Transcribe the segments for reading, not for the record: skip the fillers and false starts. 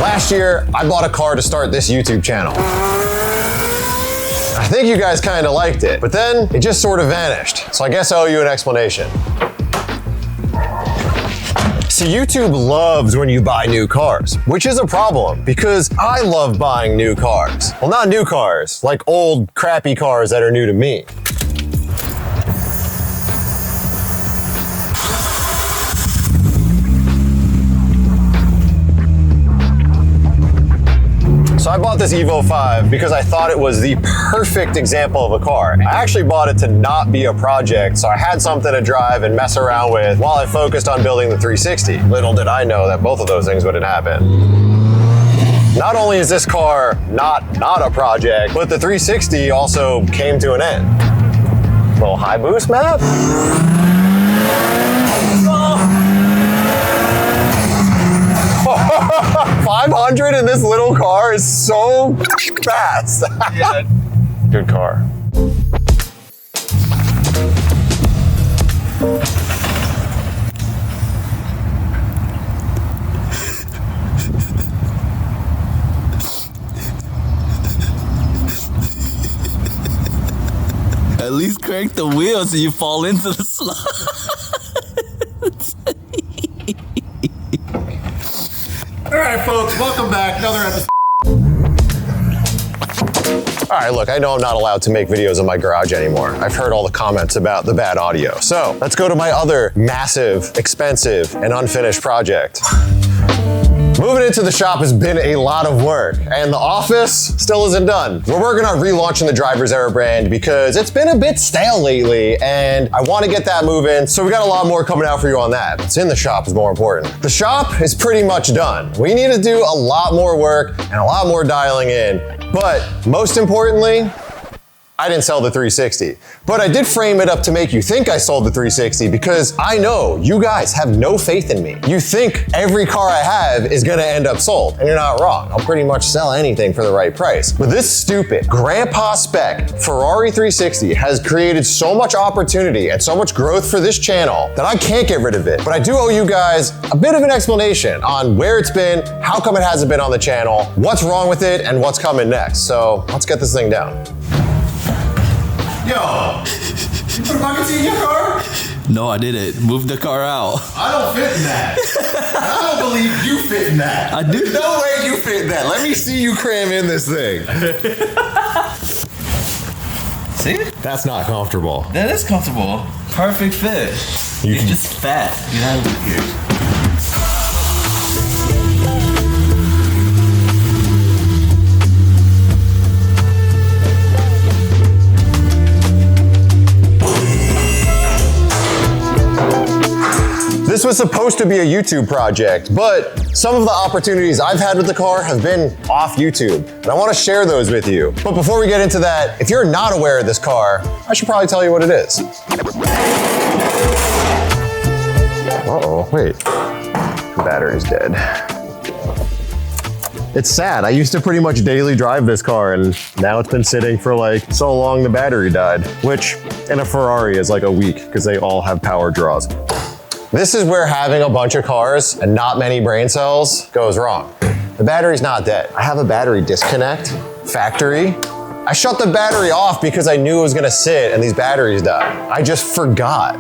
Last year, I bought a car to start this YouTube channel. I think you guys kind of liked it, but then it just sort of vanished. So I guess I owe you an explanation. See, YouTube loves when you buy new cars, which is a problem because I love buying new cars. Well, not new cars, like old crappy cars that are new to me. So I bought this Evo 5 because I thought it was the perfect example of a car. I actually bought it to not be a project, so I had something to drive and mess around with while I focused on building the 360. Little did I know that both of those things would happen. Not only is this car not a project, but the 360 also came to an end. Little high boost map. 500 in this little car is so fast. Yeah. Good car. At least crank the wheel so you fall into the slide. All right, folks, welcome back. Another episode. All right, look, I know I'm not allowed to make videos in my garage anymore. I've heard all the comments about the bad audio. So let's go to my other massive, expensive, and unfinished project. Moving into the shop has been a lot of work, and the office still isn't done. We're working on relaunching the Driver's Era brand because it's been a bit stale lately, and I want to get that moving, so we got a lot more coming out for you on that. What's in the shop is more important. The shop is pretty much done. We need to do a lot more work and a lot more dialing in, but most importantly, I didn't sell the 360, but I did frame it up to make you think I sold the 360 because I know you guys have no faith in me. You think every car I have is gonna end up sold, and you're not wrong. I'll pretty much sell anything for the right price. But this stupid grandpa spec Ferrari 360 has created so much opportunity and so much growth for this channel that I can't get rid of it. But I do owe you guys a bit of an explanation on where it's been, how come it hasn't been on the channel, what's wrong with it, and what's coming next. So let's get this thing down. Yo, you put a bucket seat in your car? No, I didn't. Move the car out. I don't fit in that. I don't believe you fit in that. I do. There's no way you fit in that. Let me see you cram in this thing. See? That's not comfortable. That is comfortable. Perfect fit. You're just fat. Get out of here. This was supposed to be a YouTube project, but some of the opportunities I've had with the car have been off YouTube, and I want to share those with you. But before we get into that, if you're not aware of this car, I should probably tell you what it is. Uh-oh, wait. The battery's dead. It's sad. I used to pretty much daily drive this car, and now it's been sitting for like so long the battery died, which in a Ferrari is like a week because they all have power draws. This is where having a bunch of cars and not many brain cells goes wrong. The battery's not dead. I have a battery disconnect, factory. I shut the battery off because I knew it was gonna sit and these batteries died. I just forgot.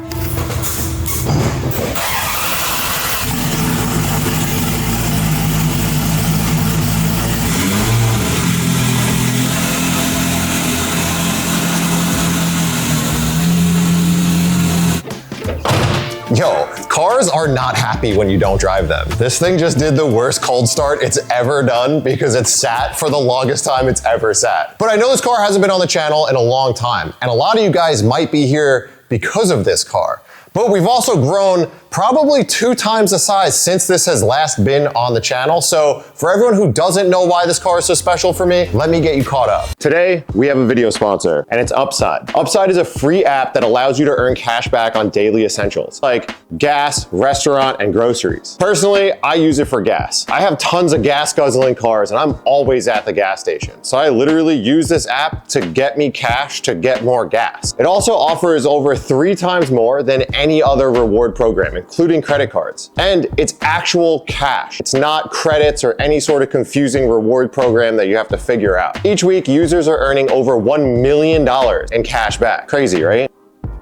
Yo, cars are not happy when you don't drive them. This thing just did the worst cold start it's ever done because it's sat for the longest time it's ever sat. But I know this car hasn't been on the channel in a long time, and a lot of you guys might be here because of this car. But we've also grown probably 2 times the size since this has last been on the channel. So for everyone who doesn't know why this car is so special for me, let me get you caught up. Today, we have a video sponsor, and it's Upside. Upside is a free app that allows you to earn cash back on daily essentials like gas, restaurant, and groceries. Personally, I use it for gas. I have tons of gas guzzling cars, and I'm always at the gas station. So I literally use this app to get me cash to get more gas. It also offers over 3 times more than any other reward program, including credit cards. And it's actual cash. It's not credits or any sort of confusing reward program that you have to figure out. Each week, users are earning over $1 million in cash back. Crazy, right?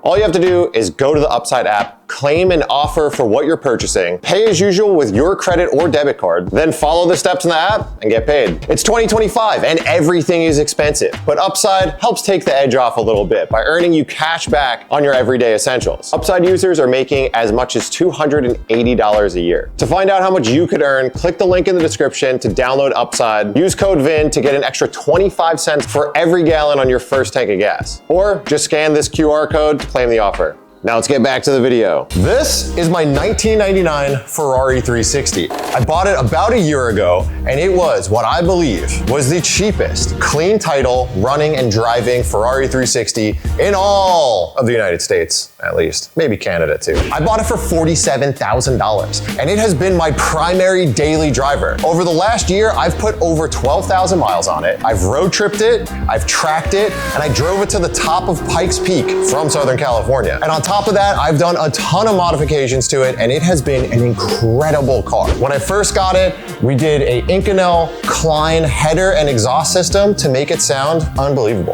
All you have to do is go to the Upside app, claim an offer for what you're purchasing, pay as usual with your credit or debit card, then follow the steps in the app and get paid. It's 2025 and everything is expensive, but Upside helps take the edge off a little bit by earning you cash back on your everyday essentials. Upside users are making as much as $280 a year. To find out how much you could earn, click the link in the description to download Upside. Use code VIN to get an extra 25 cents for every gallon on your first tank of gas. Or just scan this QR code to claim the offer. Now let's get back to the video. This is my 1999 Ferrari 360. I bought it about a year ago, and it was what I believe was the cheapest clean title running and driving Ferrari 360 in all of the United States, at least. Maybe Canada too. I bought it for $47,000, and it has been my primary daily driver. Over the last year, I've put over 12,000 miles on it. I've road tripped it, I've tracked it, and I drove it to the top of Pikes Peak from Southern California. And on top of that, I've done a ton of modifications to it, and it has been an incredible car. When I first got it, we did a Inconel Klein header and exhaust system to make it sound unbelievable.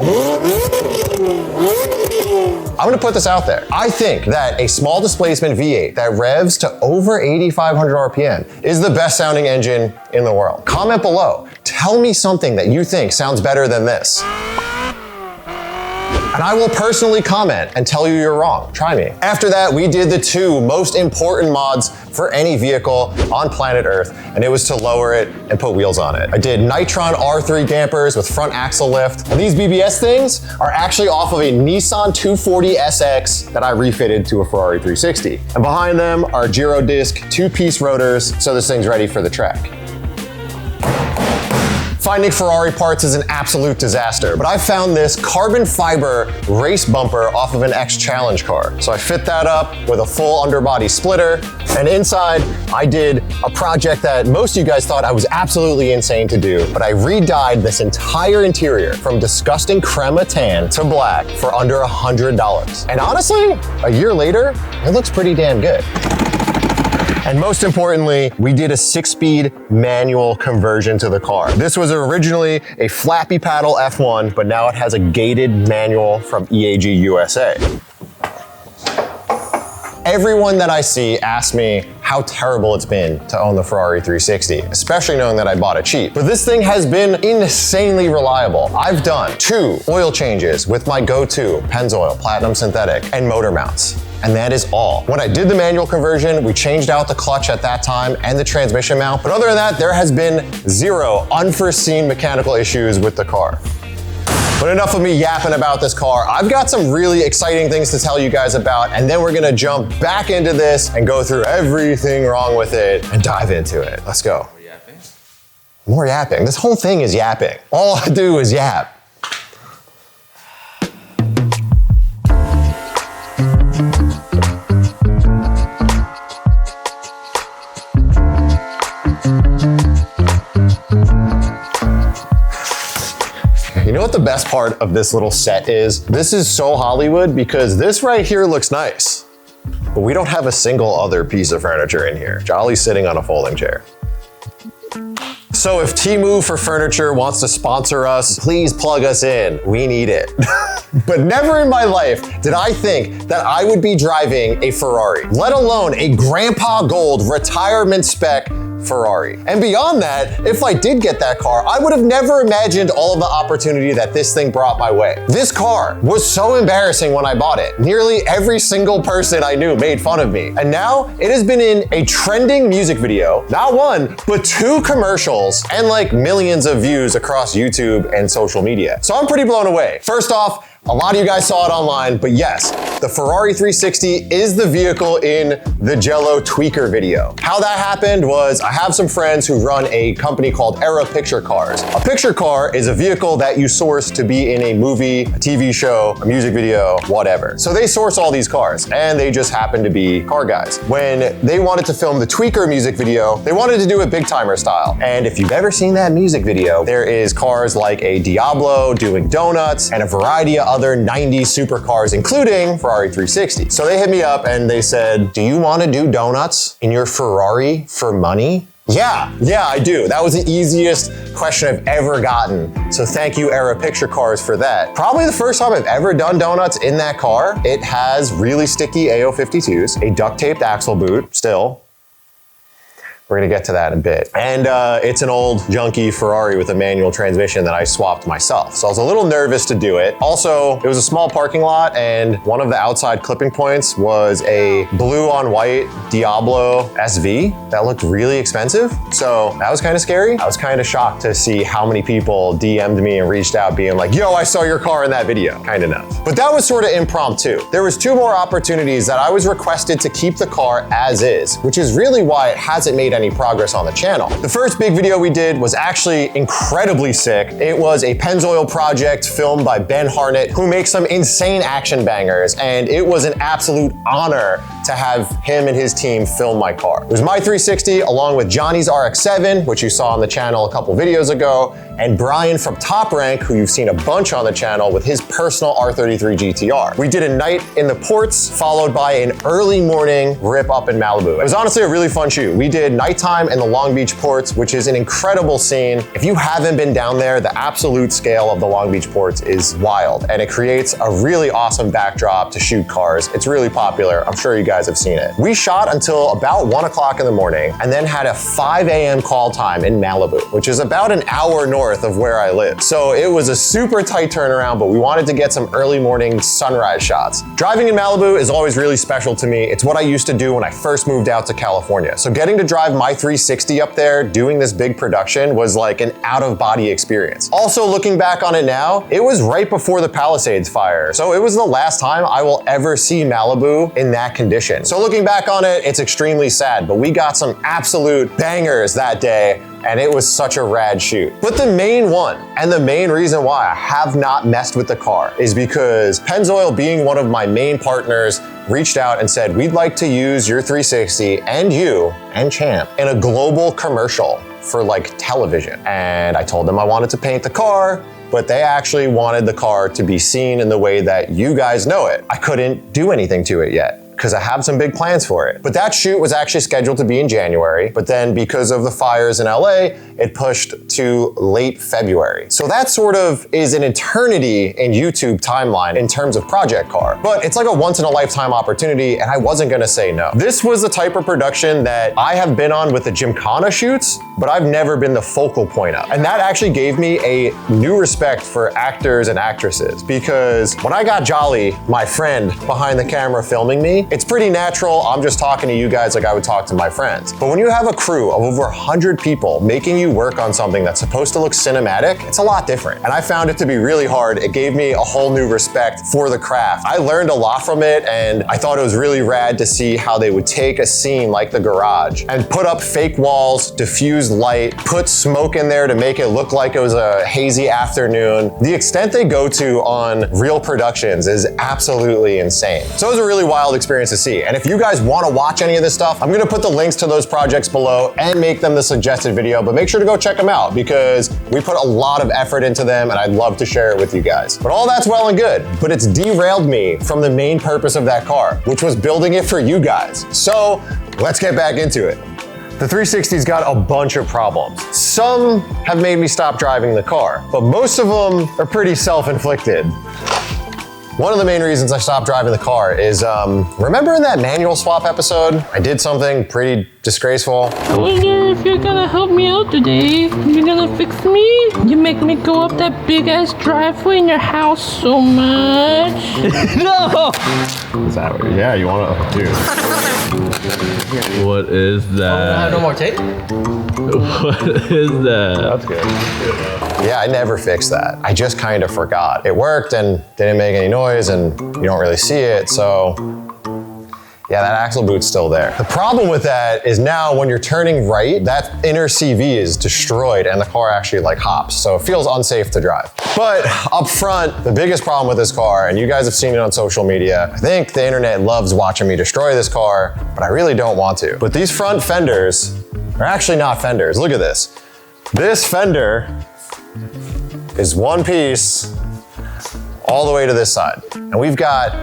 I'm gonna put this out there. I think that a small displacement V8 that revs to over 8,500 RPM is the best sounding engine in the world. Comment below. Tell me something that you think sounds better than this. And I will personally comment and tell you you're wrong. Try me. After that, we did the two most important mods for any vehicle on planet Earth, and it was to lower it and put wheels on it. I did Nitron R3 dampers with front axle lift, and these BBS things are actually off of a Nissan 240 SX that I refitted to a Ferrari 360. And behind them are Giro disc 2-piece rotors, so this thing's ready for the track. Finding Ferrari parts is an absolute disaster, but I found this carbon fiber race bumper off of an X Challenge car. So I fit that up with a full underbody splitter, and inside I did a project that most of you guys thought I was absolutely insane to do, but I re-dyed this entire interior from disgusting crema tan to black for under $100. And honestly, a year later, it looks pretty damn good. And most importantly, we did a 6-speed manual conversion to the car. This was originally a flappy paddle F1, but now it has a gated manual from EAG USA. Everyone that I see asks me how terrible it's been to own the Ferrari 360, especially knowing that I bought it cheap. But this thing has been insanely reliable. I've done 2 oil changes with my go-to Pennzoil Platinum Synthetic and motor mounts. And that is all. When I did the manual conversion, we changed out the clutch at that time and the transmission mount. But other than that, there has been 0 unforeseen mechanical issues with the car. But enough of me yapping about this car. I've got some really exciting things to tell you guys about, and then we're gonna jump back into this and go through everything wrong with it and dive into it. Let's go. More yapping? More yapping. This whole thing is yapping. All I do is yap. You know what the best part of this little set is? This is so Hollywood because this right here looks nice, but we don't have a single other piece of furniture in here. Jolly's sitting on a folding chair. So if Temu for Furniture wants to sponsor us, please plug us in. We need it. But never in my life did I think that I would be driving a Ferrari, let alone a Grandpa Gold retirement spec Ferrari. And beyond that, if I did get that car, I would have never imagined all of the opportunity that this thing brought my way. This car was so embarrassing when I bought it. Nearly every single person I knew made fun of me. And now it has been in a trending music video, not 1, but 2 commercials, and like millions of views across YouTube and social media. So I'm pretty blown away. First off, a lot of you guys saw it online, but yes, the Ferrari 360 is the vehicle in the Jello tweaker video. How that happened was I have some friends who run a company called Era Picture Cars. A picture car is a vehicle that you source to be in a movie, a TV show, a music video, whatever. So they source all these cars, and they just happen to be car guys. When they wanted to film the tweaker music video, they wanted to do it big timer style. And if you've ever seen that music video, there is cars like a Diablo doing donuts and a variety of other 90s supercars, including Ferrari 360. So they hit me up and they said, do you want to do donuts in your Ferrari for money? Yeah, I do. That was the easiest question I've ever gotten. So thank you, Era Picture Cars, for that. Probably the first time I've ever done donuts in that car. It has really sticky AO52s, a duct taped axle boot, still. We're gonna get to that in a bit. And it's an old junky Ferrari with a manual transmission that I swapped myself. So I was a little nervous to do it. Also, it was a small parking lot and one of the outside clipping points was a blue on white Diablo SV that looked really expensive. So that was kind of scary. I was kind of shocked to see how many people DM'd me and reached out being like, yo, I saw your car in that video. Kind of nuts. But that was sort of impromptu. There was 2 more opportunities that I was requested to keep the car as is, which is really why it hasn't made any progress on the channel. The first big video we did was actually incredibly sick. It was a Pennzoil project filmed by Ben Harnett, who makes some insane action bangers, and it was an absolute honor to have him and his team film my car. It was my 360 along with Johnny's RX-7, which you saw on the channel a couple videos ago, and Brian from Top Rank, who you've seen a bunch on the channel with his personal R33 GTR. We did a night in the ports, followed by an early morning rip up in Malibu. It was honestly a really fun shoot. We did nighttime in the Long Beach ports, which is an incredible scene. If you haven't been down there, the absolute scale of the Long Beach ports is wild, and it creates a really awesome backdrop to shoot cars. It's really popular. I'm sure you guys have seen it. We shot until about 1 o'clock in the morning and then had a 5 a.m. call time in Malibu, which is about an hour north of where I live. So it was a super tight turnaround, but we wanted to get some early morning sunrise shots. Driving in Malibu is always really special to me. It's what I used to do when I first moved out to California. So getting to drive my 360 up there doing this big production was like an out-of-body experience. Also, looking back on it now, it was right before the Palisades fire. So it was the last time I will ever see Malibu in that condition. So looking back on it, it's extremely sad, but we got some absolute bangers that day, and it was such a rad shoot. But the main one, and the main reason why I have not messed with the car, is because Pennzoil, being one of my main partners, reached out and said, we'd like to use your 360 and you and Champ in a global commercial for like television. And I told them I wanted to paint the car, but they actually wanted the car to be seen in the way that you guys know it. I couldn't do anything to it yet, because I have some big plans for it. But that shoot was actually scheduled to be in January, but then because of the fires in LA, it pushed to late February. So that sort of is an eternity in YouTube timeline in terms of project car. But it's like a once in a lifetime opportunity, and I wasn't gonna say no. This was the type of production that I have been on with the Gymkhana shoots, but I've never been the focal point of. And that actually gave me a new respect for actors and actresses, because when I got Jolly, my friend behind the camera filming me, it's pretty natural. I'm just talking to you guys like I would talk to my friends. But when you have a crew of over 100 people making you work on something that's supposed to look cinematic, it's a lot different. And I found it to be really hard. It gave me a whole new respect for the craft. I learned a lot from it, and I thought it was really rad to see how they would take a scene like the garage and put up fake walls, diffuse light, put smoke in there to make it look like it was a hazy afternoon. The extent they go to on real productions is absolutely insane. So it was a really wild experience to see. And if you guys want to watch any of this stuff, I'm gonna put the links to those projects below and make them the suggested video, but make sure to go check them out because we put a lot of effort into them and I'd love to share it with you guys. But all that's well and good, but it's derailed me from the main purpose of that car, which was building it for you guys. So let's get back into it. The 360's got a bunch of problems. Some have made me stop driving the car, but most of them are pretty self-inflicted. One of the main reasons I stopped driving the car is, remember in that manual swap episode? I did something pretty disgraceful. I wonder if you're gonna help me out today. You're gonna fix me? You make me go up that big ass driveway in your house so much. No! Is that what, yeah, you wanna, dude. What is that? Have no more tape? What is that? That's good. Yeah, I never fixed that. I just kind of forgot. It worked and didn't make any noise and you don't really see it, so yeah, that axle boot's still there. The problem with that is now when you're turning right, that inner CV is destroyed and the car actually like hops, so it feels unsafe to drive. But up front, the biggest problem with this car, and you guys have seen it on social media, I think the internet loves watching me destroy this car, but I really don't want to. But these front fenders are actually not fenders. Look at this. This fender is one piece all the way to this side. And we've got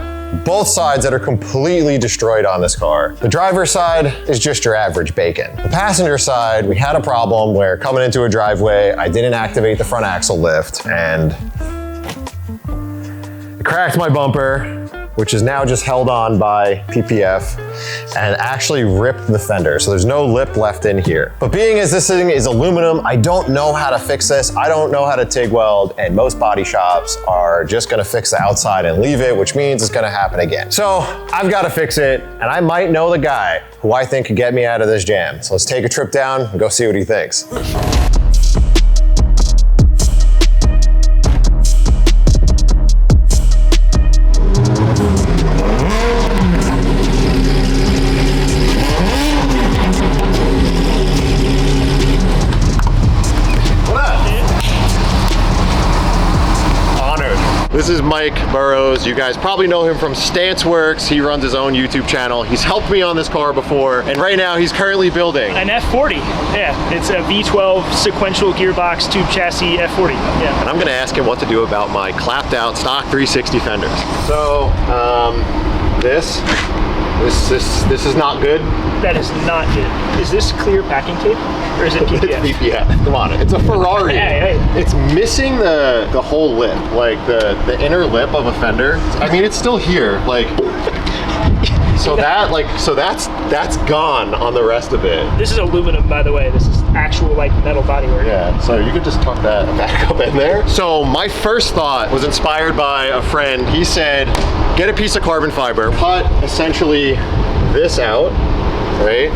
both sides that are completely destroyed on this car. The driver's side is just your average bacon. The passenger side, we had a problem where coming into a driveway, I didn't activate the front axle lift and it cracked my bumper, which is now just held on by PPF and actually ripped the fender. So there's no lip left in here. But being as this thing is aluminum, I don't know how to fix this. I don't know how to TIG weld, and most body shops are just gonna fix the outside and leave it, which means it's gonna happen again. So I've gotta fix it, and I might know the guy who I think could get me out of this jam. So let's take a trip down and go see what he thinks. This is Mike Burroughs. You guys probably know him from Stance Works. He runs his own YouTube channel. He's helped me on this car before, and right now he's currently building an F40. Yeah, it's a V12 sequential gearbox tube chassis F40. Yeah. And I'm gonna ask him what to do about my clapped out stock 360 fenders. So, this is not good. That is not good. Is this clear packing tape or is it PPF? It's PPF. Come on, it's a Ferrari. Hey. It's missing the whole lip, like the inner lip of a fender. I mean, it's still here, like. So that's gone on the rest of it. This is aluminum, by the way. This is actual like metal bodywork. Yeah, so you could just tuck that back up in there. So my first thought was inspired by a friend. He said, get a piece of carbon fiber, cut essentially this out, right?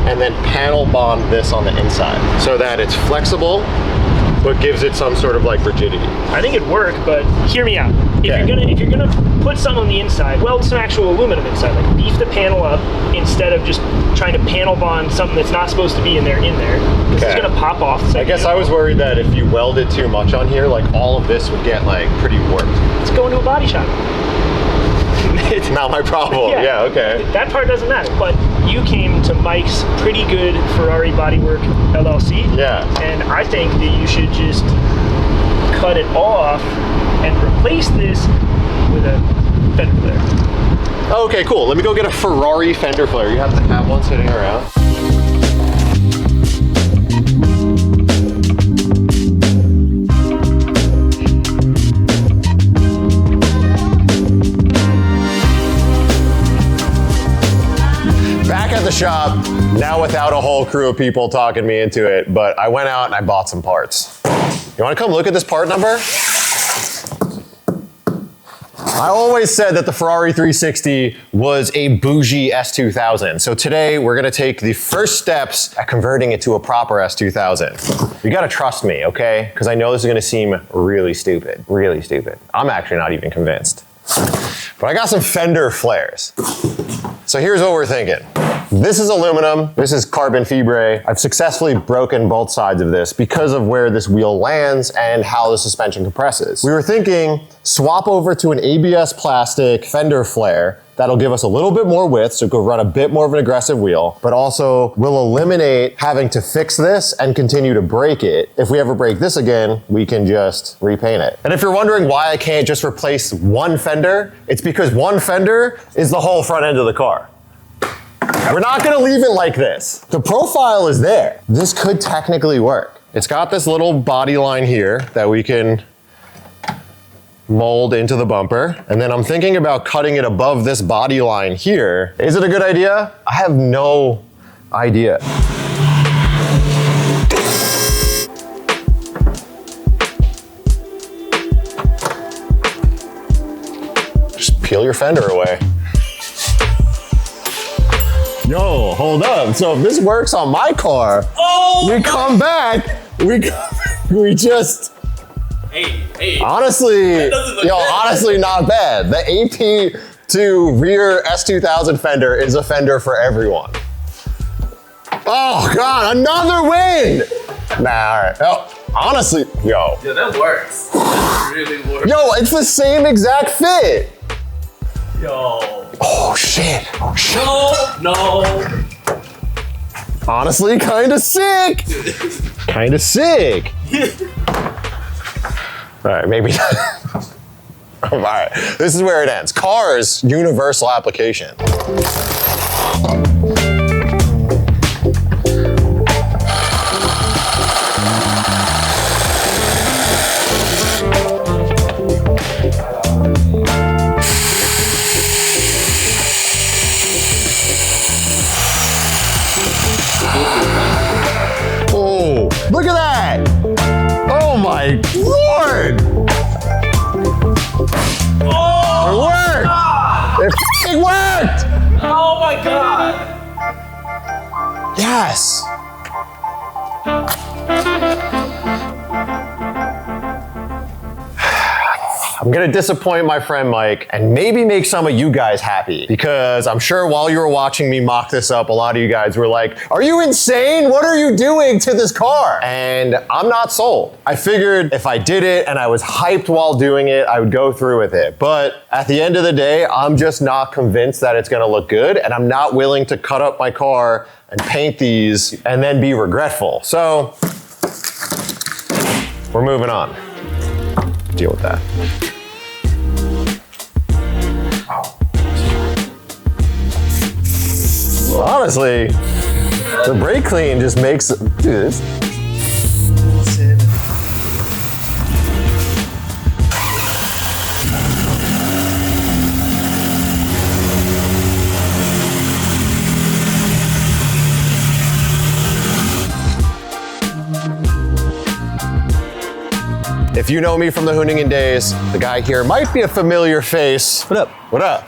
And then panel bond this on the inside so that it's flexible, but gives it some sort of like rigidity. I think it'd work, but hear me out. If you're gonna put something on the inside, weld some actual aluminum inside. Like beef the panel up instead of just trying to panel bond something that's not supposed to be in there. This is gonna pop off. I guess I was worried that if you welded too much on here, like all of this would get like pretty warped. Let's go into a body shop. It's not my problem. Yeah, okay. That part doesn't matter, but you came to Mike's Pretty Good Ferrari Bodywork LLC. Yeah. And I think that you should just cut it off and replace this with a fender flare. Okay, cool. Let me go get a Ferrari fender flare. You have to have one sitting around. Back at the shop, now without a whole crew of people talking me into it, but I went out and I bought some parts. You wanna come look at this part number? I always said that the Ferrari 360 was a bougie S2000. So today we're gonna take the first steps at converting it to a proper S2000. You gotta trust me, okay? Because I know this is gonna seem really stupid, really stupid. I'm actually not even convinced. But I got some fender flares. So here's what we're thinking. This is aluminum, this is carbon fibre. I've successfully broken both sides of this because of where this wheel lands and how the suspension compresses. We were thinking, swap over to an ABS plastic fender flare that'll give us a little bit more width, so it could run a bit more of an aggressive wheel, but also will eliminate having to fix this and continue to break it. If we ever break this again, we can just repaint it. And if you're wondering why I can't just replace one fender, it's because one fender is the whole front end of the car. We're not gonna leave it like this. The profile is there. This could technically work. It's got this little body line here that we can mold into the bumper. And then I'm thinking about cutting it above this body line here. Is it a good idea? I have no idea. Just peel your fender away. Yo, hold up. So if this works on my car, we come back, we just, Hey. Honestly, honestly not bad. The AP to rear S2000 fender is a fender for everyone. Oh God, another win! Nah, all right. Oh, honestly, yo. Yeah, that works. That really works. Yo, it's the same exact fit. Yo. Oh shit. Oh shit. No. Honestly, kinda sick. Kinda sick. All right, maybe not. All right, this is where it ends. Cars, universal application. Oh, look at that! Oh my Lord! Oh, It worked! It f***ing worked! oh my god! Yes! I'm gonna disappoint my friend Mike and maybe make some of you guys happy, because I'm sure while you were watching me mock this up, a lot of you guys were like, are you insane? What are you doing to this car? And I'm not sold. I figured if I did it and I was hyped while doing it, I would go through with it. But at the end of the day, I'm just not convinced that it's gonna look good, and I'm not willing to cut up my car and paint these and then be regretful. So we're moving on. Deal with that. Honestly, the brake clean just makes, dude, this. If you know me from the Hoonigan days, the guy here might be a familiar face. What up? What up?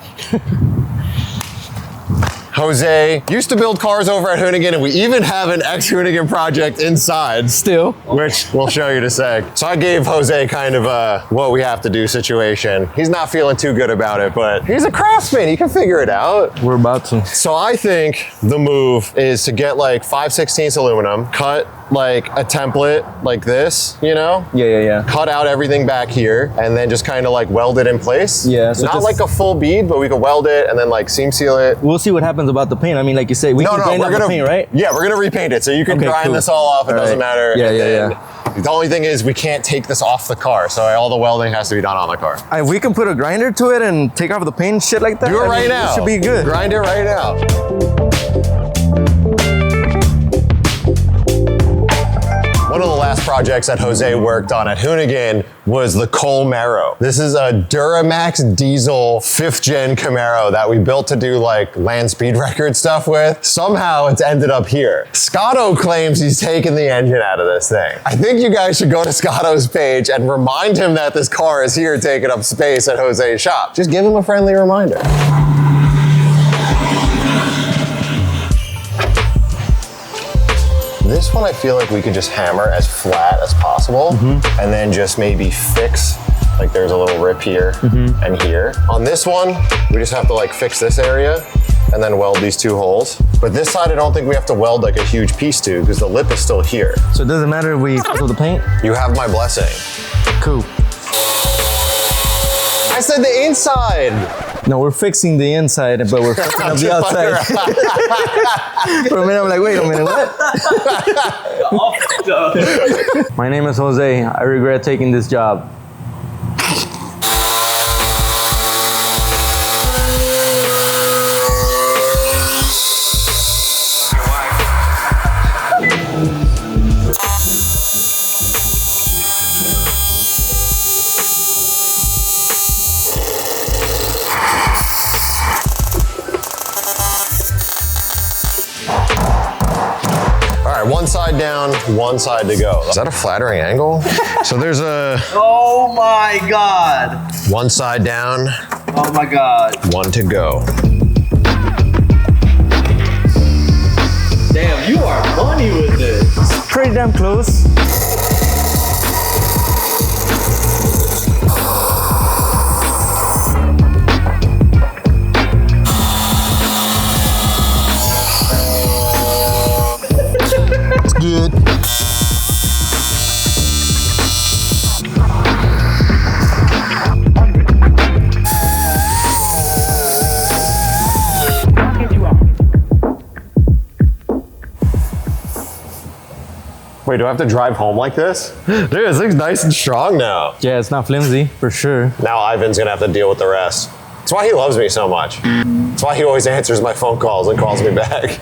Jose used to build cars over at Hoonigan, and we even have an ex-Hoonigan project inside. Still. Which we'll show you in a sec. So I gave Jose kind of a what we have to do situation. He's not feeling too good about it, but he's a craftsman. He can figure it out. We're about to. So I think the move is to get like 5/16 aluminum, cut like a template like this, you know? Yeah. Cut out everything back here, and then just kind of like weld it in place. Yeah, so not just- like a full bead, but we could weld it and then like seam seal it. We'll see what happens about the paint. I mean, like you say, we can grind out the paint, right? Yeah, we're gonna repaint it, so you can Okay, grind cool. this all off. It All doesn't right. matter. Yeah, And yeah. then The only thing is we can't take this off the car, so all the welding has to be done on the car. We can put a grinder to it and take off the paint and shit like that. Do it I mean, right now. It should be good. Grind it right now. One of the last projects that Jose worked on at Hoonigan was the Cole Marrow. This is a Duramax diesel 5th gen Camaro that we built to do like land speed record stuff with. Somehow it's ended up here. Scotto claims he's taken the engine out of this thing. I think you guys should go to Scotto's page and remind him that this car is here taking up space at Jose's shop. Just give him a friendly reminder. This one I feel like we could just hammer as flat as possible and then just maybe fix, like there's a little rip here and here. On this one, we just have to like fix this area and then weld these two holes. But this side I don't think we have to weld like a huge piece to, because the lip is still here. So it doesn't matter if we fill the paint? You have my blessing. Cool. I said the inside. No, we're fixing the inside, but we're fixing up the outside. For a minute, I'm like, wait a minute, what? My name is Jose. I regret taking this job. One side down, one side to go. Is that a flattering angle? So there's a Oh my god. one side down, Oh my god. one to go. Damn, you are money with this. Pretty damn close. Good. Wait, Wait, do I have to drive home like this? Dude, this thing's nice and strong now. Yeah, it's not flimsy, for sure. Now Ivan's gonna have to deal with the rest. That's why he loves me so much. That's why he always answers my phone calls and calls me back.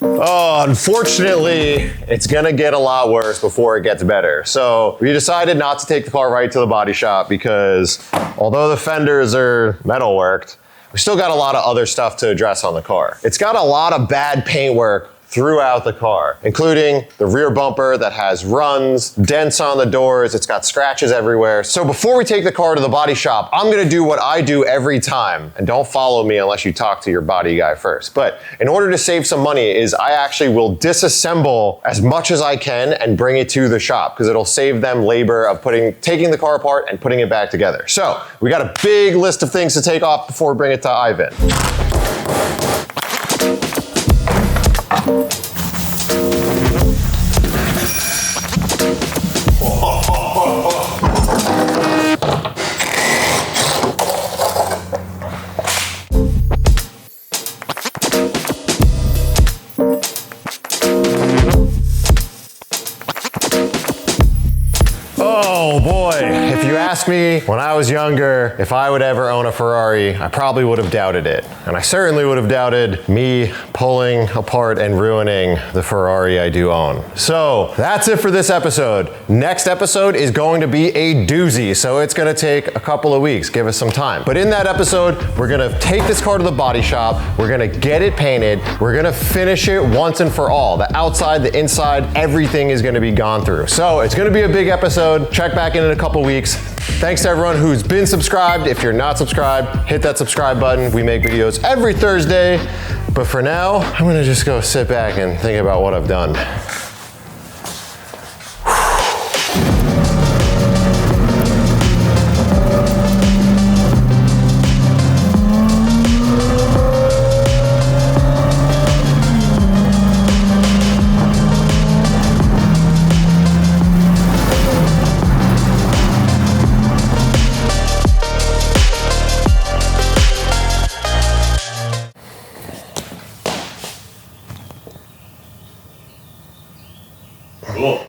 Oh, unfortunately, it's gonna get a lot worse before it gets better. So we decided not to take the car right to the body shop because although the fenders are metal worked, we still got a lot of other stuff to address on the car. It's got a lot of bad paint work throughout the car, including the rear bumper that has runs, dents on the doors, it's got scratches everywhere. So before we take the car to the body shop, I'm gonna do what I do every time, and don't follow me unless you talk to your body guy first. But in order to save some money is I actually will disassemble as much as I can and bring it to the shop because it'll save them labor of taking the car apart and putting it back together. So we got a big list of things to take off before we bring it to Ivan. Oh boy, if you asked me when I was younger if I would ever own a Ferrari, I probably would have doubted it. And I certainly would have doubted me pulling apart and ruining the Ferrari I do own. So that's it for this episode. Next episode is going to be a doozy, so it's gonna take a couple of weeks, give us some time. But in that episode, we're gonna take this car to the body shop, we're gonna get it painted, we're gonna finish it once and for all. The outside, the inside, everything is gonna be gone through. So it's gonna be a big episode. Check back in a couple weeks. Thanks to everyone who's been subscribed. If you're not subscribed, hit that subscribe button. We make videos every Thursday. But for now, I'm gonna just go sit back and think about what I've done. Cool.